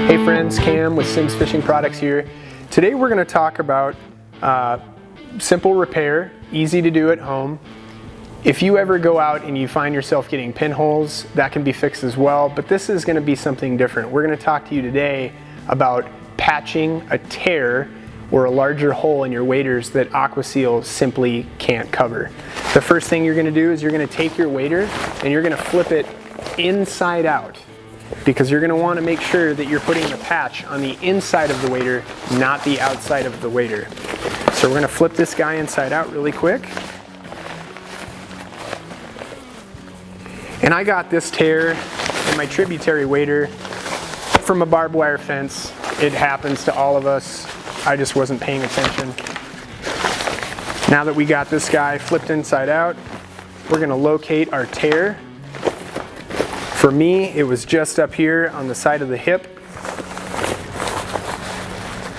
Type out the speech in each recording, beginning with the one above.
Hey friends, Cam with Sims Fishing Products here. Today we're going to talk about simple repair, easy to do at home. If you ever go out and you find yourself getting pinholes, that can be fixed as well, but this is going to be something different. We're going to talk to you today about patching a tear or a larger hole in your waders that AquaSeal simply can't cover. The first thing you're going to do is you're going to take your wader and you're going to flip it inside out, because you're going to want to make sure that you're putting the patch on the inside of the wader, not the outside of the wader. So we're going to flip this guy inside out really quick. And I got this tear in my tributary wader from a barbed wire fence. It happens to all of us. I just wasn't paying attention. Now that we got this guy flipped inside out, we're going to locate our tear. For me, it was just up here on the side of the hip.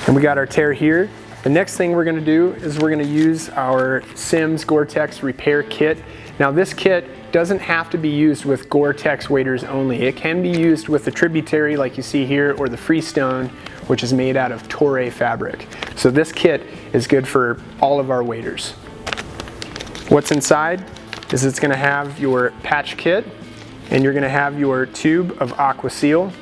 And we got our tear here. The next thing we're going to do is we're going to use our Sims GORE-TEX repair kit. Now this kit doesn't have to be used with GORE-TEX waders only. It can be used with the tributary like you see here, or the freestone, which is made out of Toray fabric. So this kit is good for all of our waders. What's inside is it's going to have your patch kit, and you're going to have your tube of AquaSeal.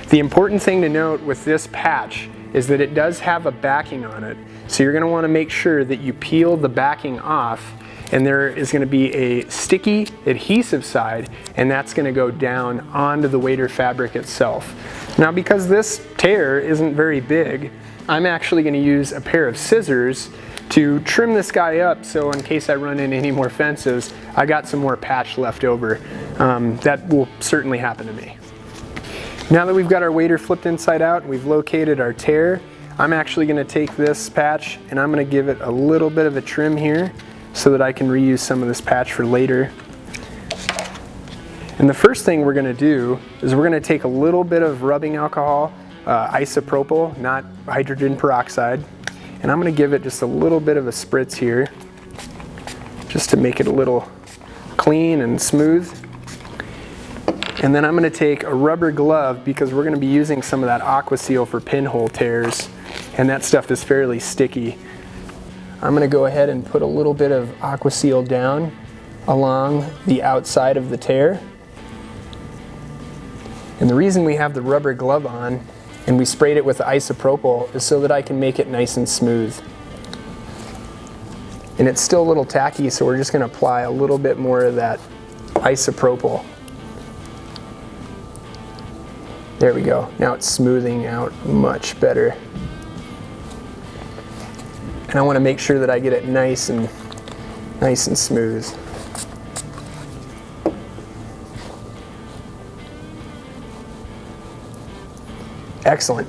The important thing to note with this patch is that it does have a backing on it. So you're going to want to make sure that you peel the backing off, and there is going to be a sticky adhesive side, and that's going to go down onto the wader fabric itself. Now because this tear isn't very big, I'm actually going to use a pair of scissors to trim this guy up, so in case I run into any more fences, I got some more patch left over. That will certainly happen to me. Now that we've got our wader flipped inside out, we've located our tear, I'm actually going to take this patch and I'm going to give it a little bit of a trim here so that I can reuse some of this patch for later. And the first thing we're going to do is we're going to take a little bit of rubbing alcohol, isopropyl, not hydrogen peroxide, and I'm going to give it just a little bit of a spritz here, just to make it a little clean and smooth. And then I'm going to take a rubber glove, because we're going to be using some of that AquaSeal for pinhole tears, and that stuff is fairly sticky. I'm going to go ahead and put a little bit of AquaSeal down along the outside of the tear. And the reason we have the rubber glove on and we sprayed it with isopropyl is so that I can make it nice and smooth. And it's still a little tacky, so we're just going to apply a little bit more of that isopropyl. There we go. Now it's smoothing out much better. And I want to make sure that I get it nice and smooth. Excellent.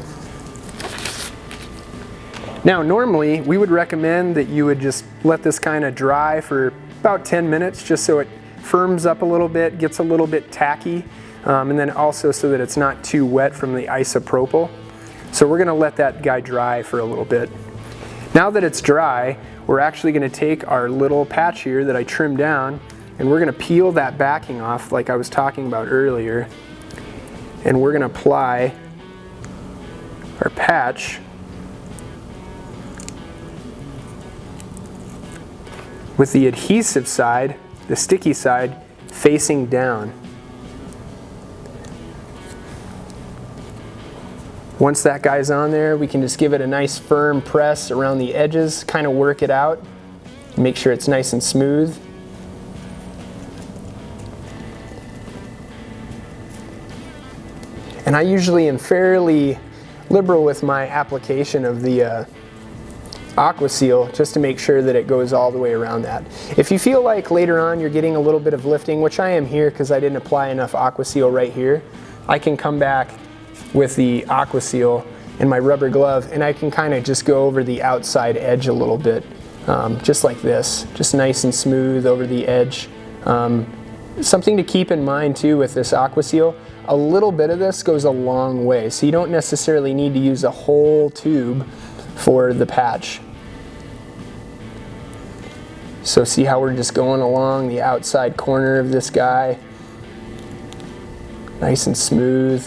Now normally we would recommend that you would just let this kind of dry for about 10 minutes, just so it firms up a little bit, gets a little bit tacky, and then also so that it's not too wet from the isopropyl. So we're going to let that guy dry for a little bit. Now that it's dry, we're actually going to take our little patch here that I trimmed down, and we're going to peel that backing off like I was talking about earlier, and we're going to apply our patch with the adhesive side, the sticky side, facing down. Once that guy's on there, we can just give it a nice firm press around the edges, kind of work it out, make sure it's nice and smooth. And I usually am fairly liberal with my application of the AquaSeal, just to make sure that it goes all the way around that. If you feel like later on you're getting a little bit of lifting, which I am here because I didn't apply enough AquaSeal right here, I can come back with the AquaSeal in my rubber glove and I can kind of just go over the outside edge a little bit, just like this, just nice and smooth over the edge. Something to keep in mind too with this AquaSeal, a little bit of this goes a long way, so you don't necessarily need to use a whole tube for the patch. So see how we're just going along the outside corner of this guy, nice and smooth.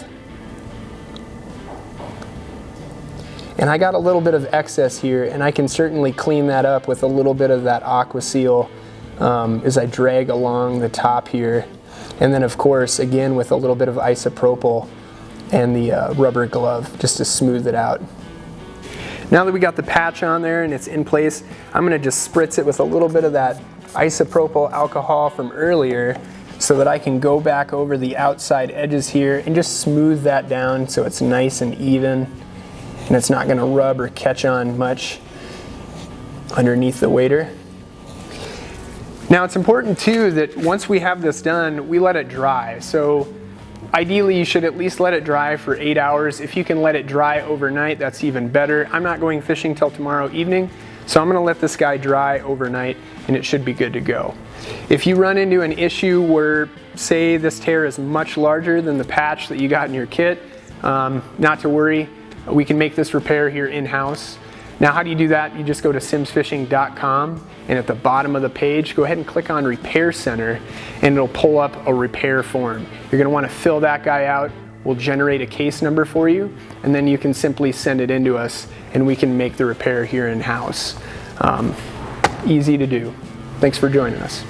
And I got a little bit of excess here, and I can certainly clean that up with a little bit of that Aqua Seal as I drag along the top here. And then of course, again, with a little bit of isopropyl and the rubber glove just to smooth it out. Now that we got the patch on there and it's in place, I'm gonna just spritz it with a little bit of that isopropyl alcohol from earlier so that I can go back over the outside edges here and just smooth that down so it's nice and even and it's not gonna rub or catch on much underneath the wader. Now it's important too that once we have this done, we let it dry. So ideally you should at least let it dry for 8 hours. If you can let it dry overnight, that's even better. I'm not going fishing till tomorrow evening, so I'm gonna let this guy dry overnight and it should be good to go. If you run into an issue where, say, this tear is much larger than the patch that you got in your kit, not to worry, we can make this repair here in-house. Now how do you do that? You just go to simsfishing.com and at the bottom of the page, go ahead and click on Repair Center and it'll pull up a repair form. You're gonna wanna fill that guy out. We'll generate a case number for you and then you can simply send it in to us and we can make the repair here in-house. Easy to do. Thanks for joining us.